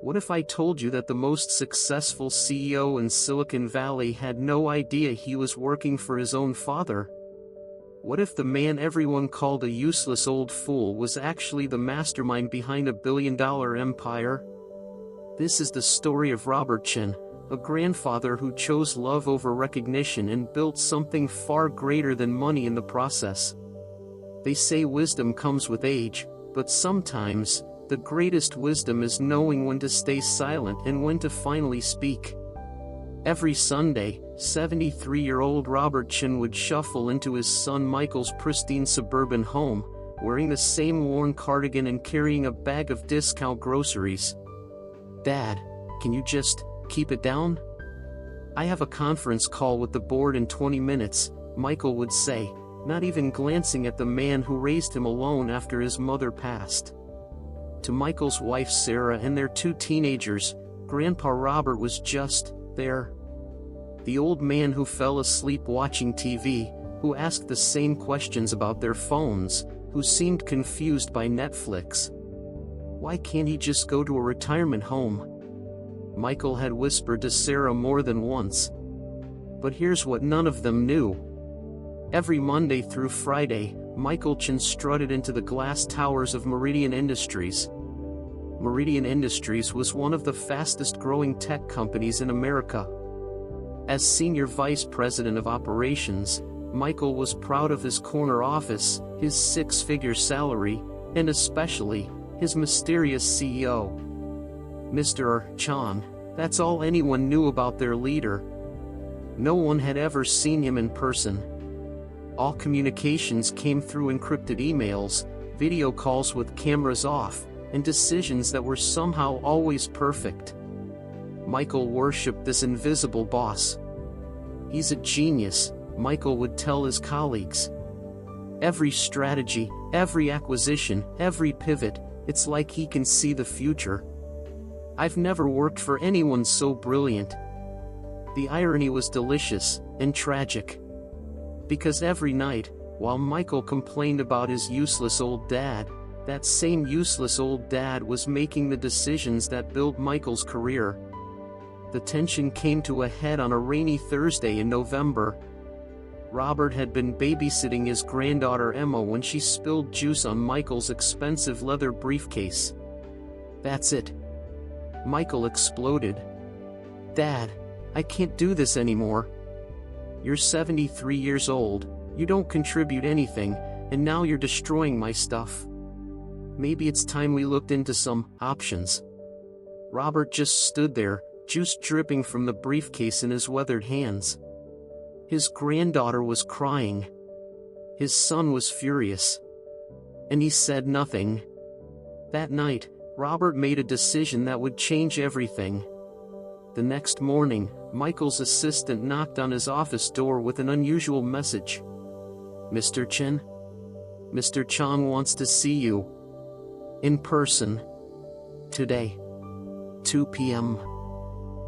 What if I told you that the most successful CEO in Silicon Valley had no idea he was working for his own father? What if the man everyone called a useless old fool was actually the mastermind behind a billion-dollar empire? This is the story of Robert Chin, a grandfather who chose love over recognition and built something far greater than money in the process. They say wisdom comes with age, but sometimes, the greatest wisdom is knowing when to stay silent and when to finally speak. Every Sunday, 73-year-old Robert Chin would shuffle into his son Michael's pristine suburban home, wearing the same worn cardigan and carrying a bag of discount groceries. "Dad, can you just keep it down? I have a conference call with the board in 20 minutes, Michael would say, not even glancing at the man who raised him alone after his mother passed. To Michael's wife Sarah and their 2 teenagers, Grandpa Robert was just there. The old man who fell asleep watching TV, who asked the same questions about their phones, who seemed confused by Netflix. Why can't he just go to a retirement home? Michael had whispered to Sarah more than once. But here's what none of them knew. Every Monday through Friday, Michael Chin strutted into the glass towers of Meridian Industries. Meridian Industries was one of the fastest-growing tech companies in America. As Senior Vice President of Operations, Michael was proud of his corner office, his 6-figure salary, and especially, his mysterious CEO. Mr. Chan, that's all anyone knew about their leader. No one had ever seen him in person. All communications came through encrypted emails, video calls with cameras off, and decisions that were somehow always perfect. Michael worshipped this invisible boss. "He's a genius," Michael would tell his colleagues. "Every strategy, every acquisition, every pivot, it's like he can see the future. I've never worked for anyone so brilliant." The irony was delicious and tragic. Because every night, while Michael complained about his useless old dad, that same useless old dad was making the decisions that built Michael's career. The tension came to a head on a rainy Thursday in November. Robert had been babysitting his granddaughter Emma when she spilled juice on Michael's expensive leather briefcase. "That's it." Michael exploded. "Dad, I can't do this anymore. You're 73 years old, you don't contribute anything, and now you're destroying my stuff. Maybe it's time we looked into some options." Robert just stood there, juice dripping from the briefcase in his weathered hands. His granddaughter was crying. His son was furious. And he said nothing. That night, Robert made a decision that would change everything. The next morning, Michael's assistant knocked on his office door with an unusual message. "Mr. Chin? Mr. Chan wants to see you. In person. Today. 2 p.m.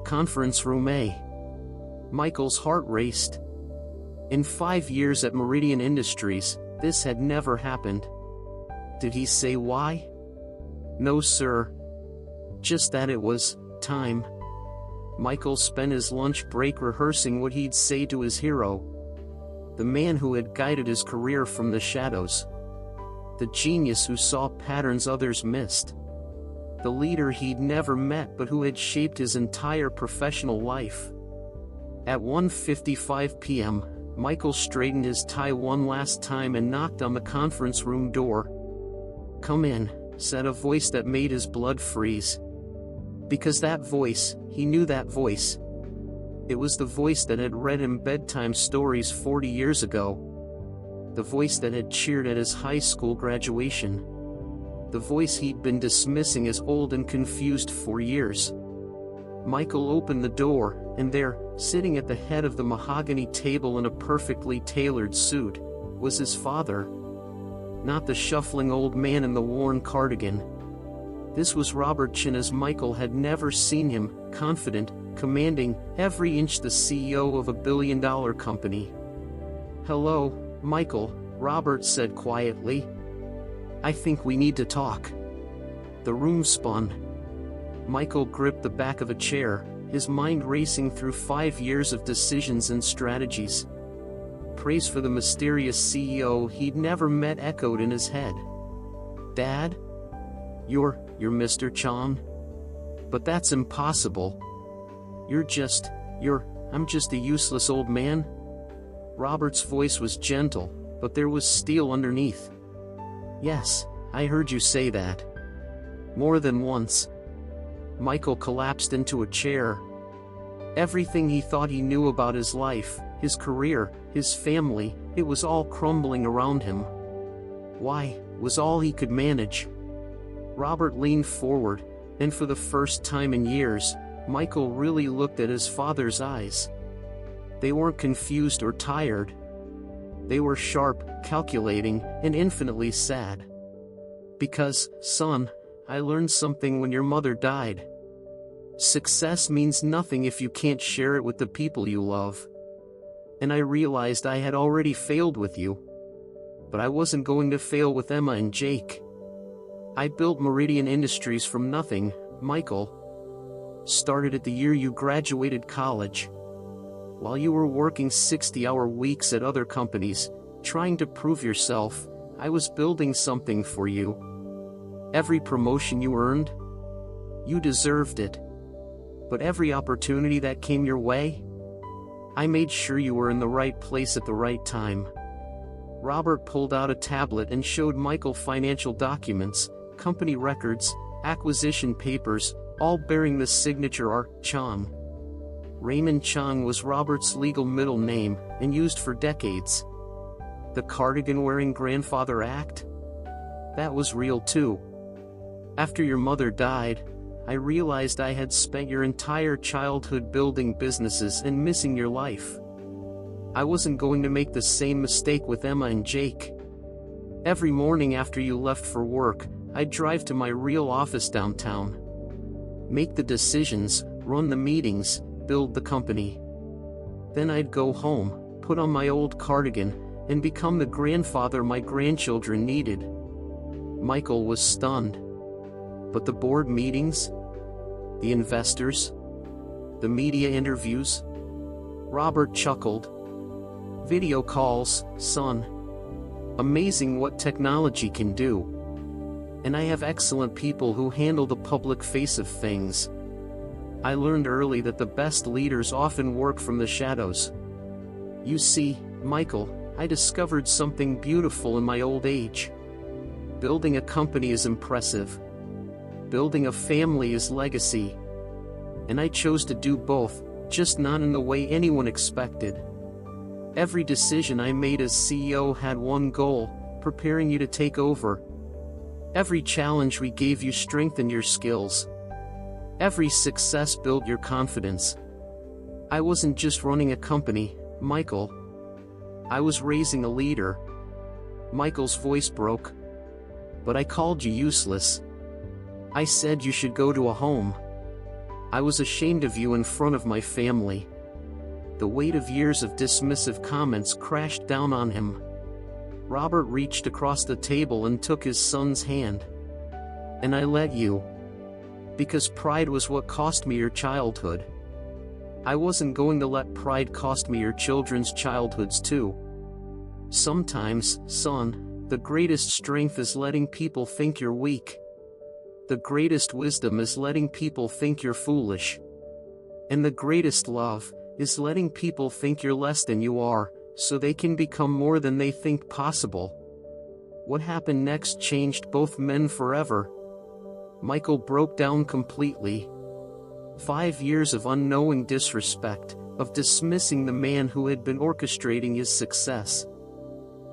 Conference room A." Michael's heart raced. In 5 years at Meridian Industries, this had never happened. Did he say why? No, sir. Just that it was time. Michael spent his lunch break rehearsing what he'd say to his hero. The man who had guided his career from the shadows. The genius who saw patterns others missed. The leader he'd never met but who had shaped his entire professional life. At 1:55 p.m., Michael straightened his tie one last time and knocked on the conference room door. "Come in," said a voice that made his blood freeze. Because that voice, he knew that voice. It was the voice that had read him bedtime stories 40 years ago. The voice that had cheered at his high school graduation. The voice he'd been dismissing as old and confused for years. Michael opened the door, and there, sitting at the head of the mahogany table in a perfectly tailored suit, was his father. Not the shuffling old man in the worn cardigan. This was Robert Chin as Michael had never seen him, confident, commanding, every inch the CEO of a billion-dollar company. "Hello, Michael," Robert said quietly. "I think we need to talk." The room spun. Michael gripped the back of a chair, his mind racing through 5 years of decisions and strategies. Praise for the mysterious CEO he'd never met echoed in his head. "Dad? You're Mr. Chan? But that's impossible. I'm just a useless old man?" Robert's voice was gentle, but there was steel underneath. "Yes, I heard you say that. More than once." Michael collapsed into a chair. Everything he thought he knew about his life, his career, his family, it was all crumbling around him. Why was all he could manage? Robert leaned forward, and for the first time in years, Michael really looked at his father's eyes. They weren't confused or tired. They were sharp, calculating, and infinitely sad. "Because, son, I learned something when your mother died. Success means nothing if you can't share it with the people you love. And I realized I had already failed with you. But I wasn't going to fail with Emma and Jake. I built Meridian Industries from nothing, Michael. Started it the year you graduated college. While you were working 60-hour weeks at other companies, trying to prove yourself, I was building something for you. Every promotion you earned, you deserved it. But every opportunity that came your way, I made sure you were in the right place at the right time." Robert pulled out a tablet and showed Michael financial documents, company records, acquisition papers, all bearing the signature R. Chang. Raymond Chang was Robert's legal middle name, and used for decades. The cardigan-wearing grandfather act? That was real too. After your mother died, I realized I had spent your entire childhood building businesses and missing your life. I wasn't going to make the same mistake with Emma and Jake. Every morning after you left for work, I'd drive to my real office downtown. Make the decisions, run the meetings, build the company. Then I'd go home, put on my old cardigan, and become the grandfather my grandchildren needed." Michael was stunned. But the board meetings? The investors? The media interviews? Robert chuckled. "Video calls, son. Amazing what technology can do. And I have excellent people who handle the public face of things. I learned early that the best leaders often work from the shadows. You see, Michael, I discovered something beautiful in my old age. Building a company is impressive. Building a family is legacy. And I chose to do both, just not in the way anyone expected. Every decision I made as CEO had one goal, preparing you to take over. Every challenge we gave you strengthened your skills. Every success built your confidence. I wasn't just running a company, Michael. I was raising a leader." Michael's voice broke. "But I called you useless. I said you should go to a home. I was ashamed of you in front of my family." The weight of years of dismissive comments crashed down on him. Robert reached across the table and took his son's hand. "And I let you. Because pride was what cost me your childhood. I wasn't going to let pride cost me your children's childhoods too. Sometimes, son, the greatest strength is letting people think you're weak. The greatest wisdom is letting people think you're foolish. And the greatest love is letting people think you're less than you are, so they can become more than they think possible." What happened next changed both men forever. Michael broke down completely. 5 years of unknowing disrespect, of dismissing the man who had been orchestrating his success,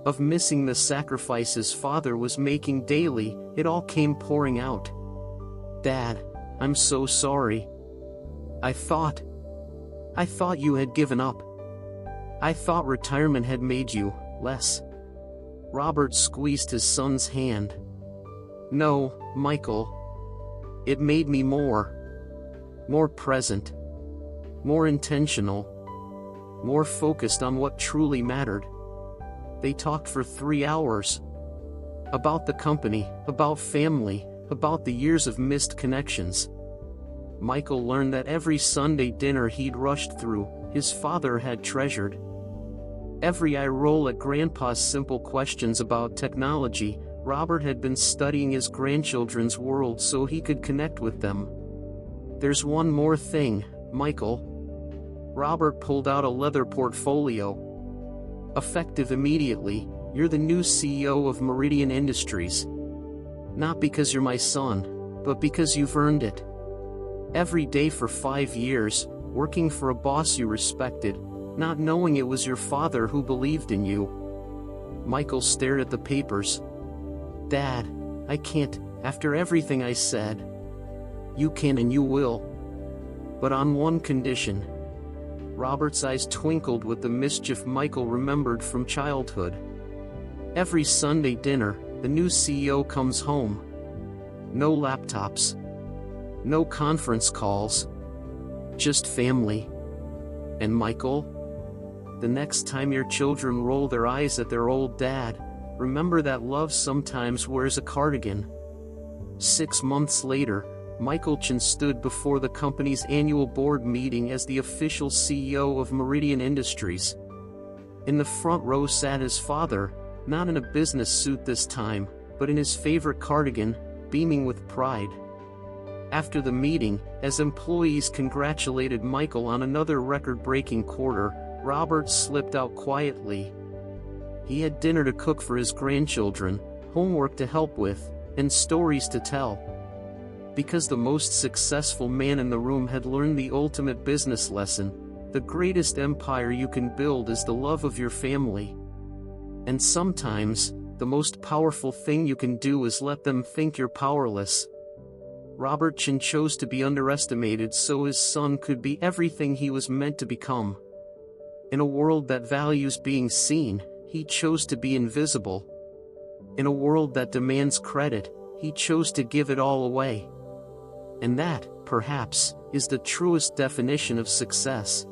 of missing the sacrifice his father was making daily, it all came pouring out. "Dad, I'm so sorry. I thought you had given up. I thought retirement had made you less." Robert squeezed his son's hand. "No, Michael. It made me more present, more intentional, more focused on what truly mattered." They talked for 3 hours. About the company, about family, about the years of missed connections. Michael learned that every Sunday dinner he'd rushed through, his father had treasured. Every eye roll at Grandpa's simple questions about technology, Robert had been studying his grandchildren's world so he could connect with them. "There's one more thing, Michael." Robert pulled out a leather portfolio. "Effective immediately, you're the new CEO of Meridian Industries. Not because you're my son, but because you've earned it. Every day for 5 years, working for a boss you respected, not knowing it was your father who believed in you." Michael stared at the papers. "Dad, I can't, after everything I said." "You can and you will. But on one condition." Robert's eyes twinkled with the mischief Michael remembered from childhood. "Every Sunday dinner, the new CEO comes home. No laptops. No conference calls. Just family. And Michael, the next time your children roll their eyes at their old dad, remember that love sometimes wears a cardigan." 6 months later, Michael Chen stood before the company's annual board meeting as the official CEO of Meridian Industries. In the front row sat his father, not in a business suit this time, but in his favorite cardigan, beaming with pride. After the meeting, as employees congratulated Michael on another record-breaking quarter, Robert slipped out quietly. He had dinner to cook for his grandchildren, homework to help with, and stories to tell. Because the most successful man in the room had learned the ultimate business lesson: the greatest empire you can build is the love of your family. And sometimes, the most powerful thing you can do is let them think you're powerless. Robert Chen chose to be underestimated so his son could be everything he was meant to become. In a world that values being seen, he chose to be invisible. In a world that demands credit, he chose to give it all away. And that, perhaps, is the truest definition of success.